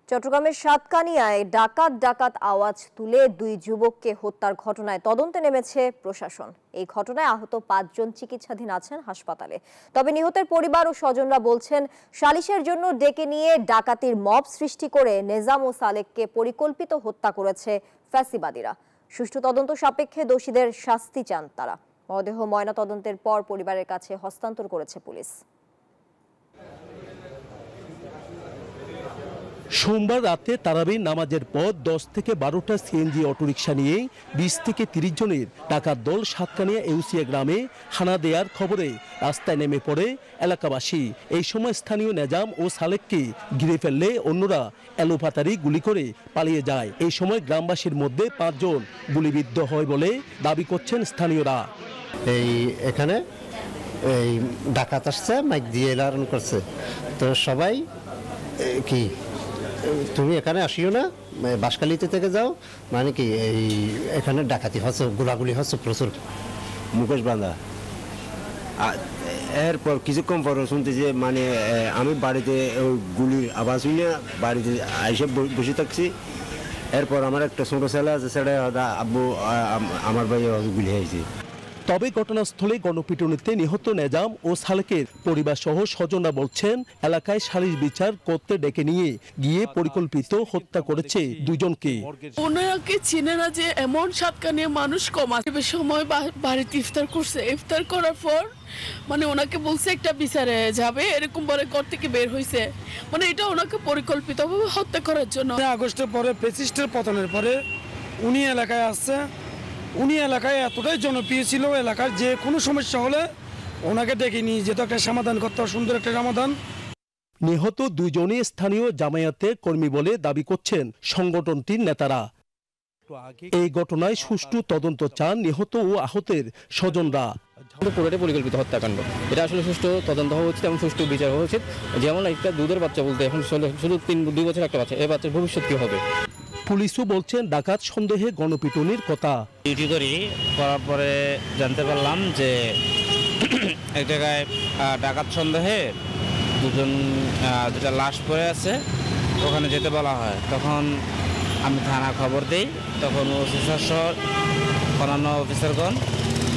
চট্টগ্রামের সাতকানিয়ায় ডাকাত আওয়াজ তুলে দুই যুবককে হত্যার ঘটনায় তদন্তে নেমেছে প্রশাসন। এই ঘটনায় আহত 5 জন চিকিৎসাধীন আছেন হাসপাতালে। তবে নিহতের পরিবার ও স্বজনরা বলছেন, সালিশের জন্য ডেকে নিয়ে ডাকাতির মব সৃষ্টি করে নেজাম ও সালেককে পরিকল্পিত হত্যা করেছে ফ্যাসিবাদীরা। সুষ্ঠু তদন্ত সাপেক্ষে দোষীদের শাস্তি চান তারা। মরদেহ ময়নাতদন্তের পর পরিবারের কাছে হস্তান্তর করেছে পুলিশ। সোমবার রাতে তারাবির নামাজের পর 10 থেকে 12টা সিএনজি অটোরিকশা নিয়ে 20 থেকে 30 জনের ডাকাত দল সাতকানিয়া এউসিয়া গ্রামে হানা দেওয়ার খবরে রাস্তায় নেমে পড়ে এলাকাবাসী। এই সময় স্থানীয় নেজাম ও সালেককে ঘিরে ফেললে অন্যরা এলোপাতারি গুলি করে পালিয়ে যায়। এই সময় গ্রামবাসীর মধ্যে 5 জন গুলিবিদ্ধ হয় বলে দাবি করছেন স্থানীয়রা। এখানে ডাকাত আসছে, মাইক দিয়ে এলান করছে, তো সবাই কি তুমি এখানে আসিও না, বাঁশখালীতে থেকে যাও, মানে কি এখানে ডাকাতি হচ্ছে, গোলাগুলি হচ্ছে প্রচুর। মুকেশ বান্ধা এরপর কিছুক্ষণ পর শুনতে যে মানে আমি বাড়িতে গুলির আওয়াজ শুনে বাড়িতে আইসে বসে থাকছি। এরপর আমার একটা ছোট ছেলে আছে, সেটা আব্বু আমার ভাই গুলি হয়েছে। তবে ঘটনাস্থলে গণপিটুনিতে নিহত নেজাম ও সালেকের পরিবার সহ স্বজনরা বলছেন, এলাকায় সালিশ বিচার করতে ডেকে নিয়ে গিয়ে পরিকল্পিত হত্যা করেছে দুজনকে। ওনাকে চিনে না যে এমন সাতকানিয়া মানুষ কম আছে। সময় বাড়িতে ইফতার করছে, ইফতার করার পর মানে ওনাকে বলছে একটা বিচারে যাবে, এরকম বলে ঘর থেকে বের হয়েছে। মানে এটা ওনাকে পরিকল্পিতভাবে হত্যা করার জন্য। আগস্টের পরে ফ্যাসিস্টের পতনের পরে উনি এলাকায় আসছে। উনি এলাকায় এতটাই জনপ্রিয় ছিল, এলাকার যে কোনো সমস্যা হলে ওনাকে ডেকে নিয়ে যেত, একটা সমাধান করতে, সুন্দর একটা সমাধান। নিহত দুজনই স্থানীয় জামায়াতের কর্মী বলে দাবি করছেন সংগঠনটির নেতারা। এই ঘটনায় সুষ্ঠু তদন্ত চান নিহত ও আহতের স্বজনরা। পুরোটাই পরিকল্পিত হত্যাকাণ্ড, এটা আসলে সুষ্ঠু তদন্ত হওয়া উচিত এবং সুষ্ঠু বিচার হওয়া উচিত। যেমন একটা দুধের বাচ্চা বলতে এখন শুধু 2 বছর একটা বাচ্চা, এই বাচ্চার ভবিষ্যৎ কি হবে? পুলিশও বলছেন ডাকাত সন্দেহে গণপিটুনির কথা। ডিউটি করার পরে জানতে পারলাম যে এক জায়গায় ডাকাত সন্দেহে দুটা লাশ পড়ে আছে, ওখানে যেতে বলা হয়। তখন আমি থানা খবর দিই, তখন অফিসার সহ অন্যান্য অফিসারগণ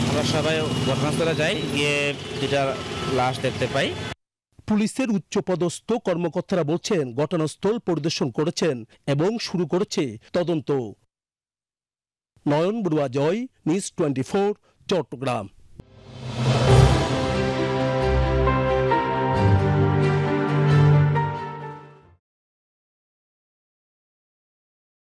আমরা সবাই ঘটনাস্থলে যাই, গিয়ে 2টা লাশ দেখতে পাই। পুলিশের উচ্চপদস্থ কর্মকর্তারা বলছেন, ঘটনাস্থল পরিদর্শন করেছেন এবং শুরু করেছে তদন্ত। নয়ন বড়ুয়া জয়, নিউজ 24, চট্টগ্রাম।